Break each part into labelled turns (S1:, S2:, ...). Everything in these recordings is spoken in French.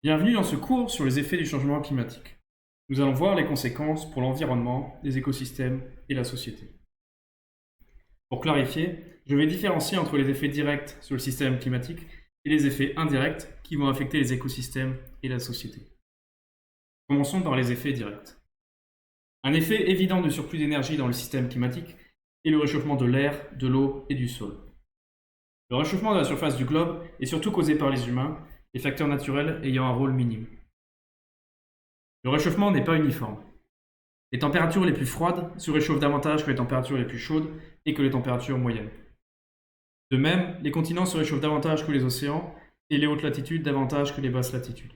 S1: Bienvenue dans ce cours sur les effets du changement climatique. Nous allons voir les conséquences pour l'environnement, les écosystèmes et la société. Pour clarifier, je vais différencier entre les effets directs sur le système climatique et les effets indirects qui vont affecter les écosystèmes et la société. Commençons par les effets directs. Un effet évident de surplus d'énergie dans le système climatique est le réchauffement de l'air, de l'eau et du sol. Le réchauffement de la surface du globe est surtout causé par les humains, les facteurs naturels ayant un rôle minime. Le réchauffement n'est pas uniforme. Les températures les plus froides se réchauffent davantage que les températures les plus chaudes et que les températures moyennes. De même, les continents se réchauffent davantage que les océans et les hautes latitudes davantage que les basses latitudes.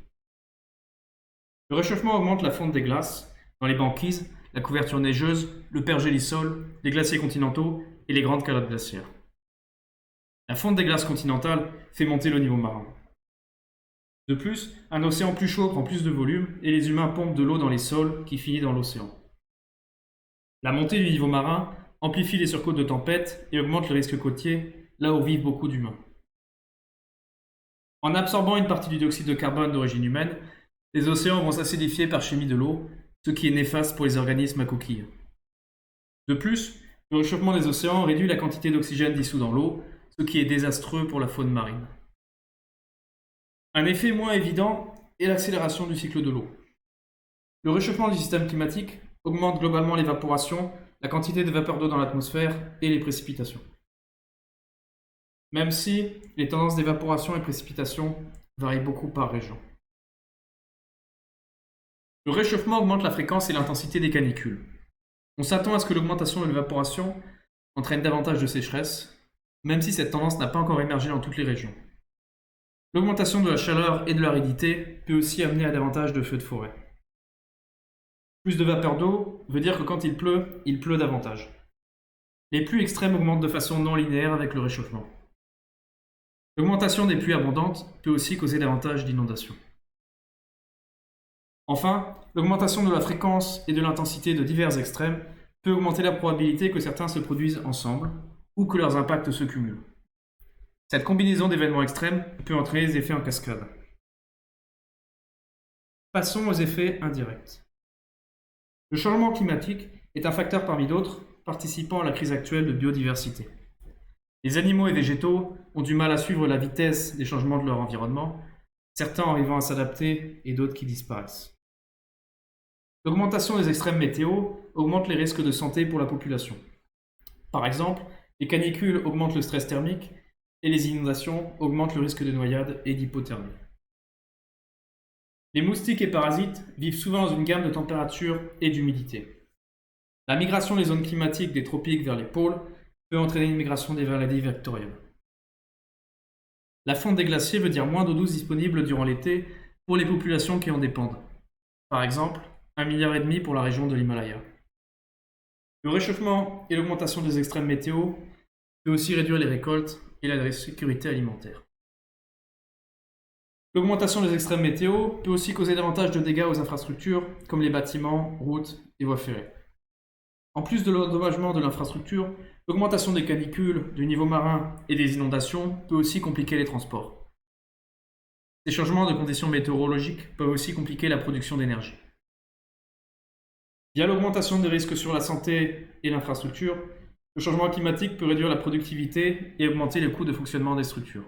S1: Le réchauffement augmente la fonte des glaces, dans les banquises, la couverture neigeuse, le pergélisol, les glaciers continentaux et les grandes calottes glaciaires. La fonte des glaces continentales fait monter le niveau marin. De plus, un océan plus chaud prend plus de volume et les humains pompent de l'eau dans les sols qui finit dans l'océan. La montée du niveau marin amplifie les surcoûts de tempêtes et augmente le risque côtier, là où vivent beaucoup d'humains. En absorbant une partie du dioxyde de carbone d'origine humaine, les océans vont s'acidifier par chimie de l'eau, ce qui est néfaste pour les organismes à coquilles. De plus, le réchauffement des océans réduit la quantité d'oxygène dissous dans l'eau, ce qui est désastreux pour la faune marine. Un effet moins évident est l'accélération du cycle de l'eau. Le réchauffement du système climatique augmente globalement l'évaporation, la quantité de vapeur d'eau dans l'atmosphère et les précipitations. Même si les tendances d'évaporation et précipitation varient beaucoup par région. Le réchauffement augmente la fréquence et l'intensité des canicules. On s'attend à ce que l'augmentation de l'évaporation entraîne davantage de sécheresse, même si cette tendance n'a pas encore émergé dans toutes les régions. L'augmentation de la chaleur et de l'aridité peut aussi amener à davantage de feux de forêt. Plus de vapeur d'eau veut dire que quand il pleut davantage. Les pluies extrêmes augmentent de façon non linéaire avec le réchauffement. L'augmentation des pluies abondantes peut aussi causer davantage d'inondations. Enfin, l'augmentation de la fréquence et de l'intensité de divers extrêmes peut augmenter la probabilité que certains se produisent ensemble ou que leurs impacts se cumulent. Cette combinaison d'événements extrêmes peut entraîner des effets en cascade. Passons aux effets indirects. Le changement climatique est un facteur parmi d'autres participant à la crise actuelle de biodiversité. Les animaux et végétaux ont du mal à suivre la vitesse des changements de leur environnement, certains arrivant à s'adapter et d'autres qui disparaissent. L'augmentation des extrêmes météo augmente les risques de santé pour la population. Par exemple, les canicules augmentent le stress thermique et les inondations augmentent le risque de noyade et d'hypothermie. Les moustiques et parasites vivent souvent dans une gamme de température et d'humidité. La migration des zones climatiques des tropiques vers les pôles peut entraîner une migration des maladies vectorielles. La fonte des glaciers veut dire moins d'eau douce disponible durant l'été pour les populations qui en dépendent. Par exemple, 1,5 milliard pour la région de l'Himalaya. Le réchauffement et l'augmentation des extrêmes météo peut aussi réduire les récoltes et la sécurité alimentaire. L'augmentation des extrêmes météo peut aussi causer davantage de dégâts aux infrastructures comme les bâtiments, routes et voies ferrées. En plus de l'endommagement de l'infrastructure, l'augmentation des canicules, du niveau marin et des inondations peut aussi compliquer les transports. Ces changements de conditions météorologiques peuvent aussi compliquer la production d'énergie. Via l'augmentation des risques sur la santé et l'infrastructure, le changement climatique peut réduire la productivité et augmenter le coût de fonctionnement des structures.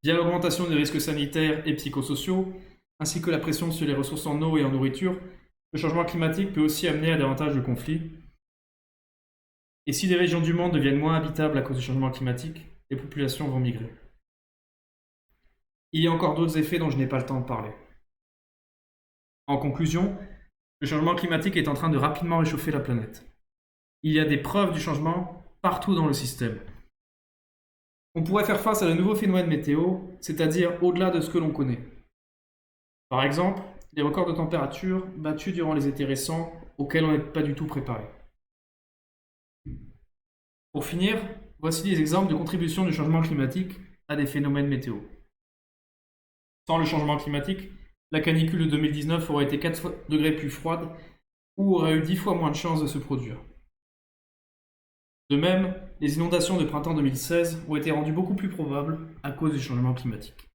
S1: Via l'augmentation des risques sanitaires et psychosociaux, ainsi que la pression sur les ressources en eau et en nourriture, le changement climatique peut aussi amener à davantage de conflits. Et si les régions du monde deviennent moins habitables à cause du changement climatique, les populations vont migrer. Il y a encore d'autres effets dont je n'ai pas le temps de parler. En conclusion, le changement climatique est en train de rapidement réchauffer la planète. Il y a des preuves du changement partout dans le système. On pourrait faire face à de nouveaux phénomènes météo, c'est-à-dire au-delà de ce que l'on connaît. Par exemple, les records de température battus durant les étés récents auxquels on n'est pas du tout préparé. Pour finir, voici des exemples de contributions du changement climatique à des phénomènes météo. Sans le changement climatique, la canicule de 2019 aurait été 4 degrés plus froide ou aurait eu 10 fois moins de chances de se produire. De même, les inondations de printemps 2016 ont été rendues beaucoup plus probables à cause du changement climatique.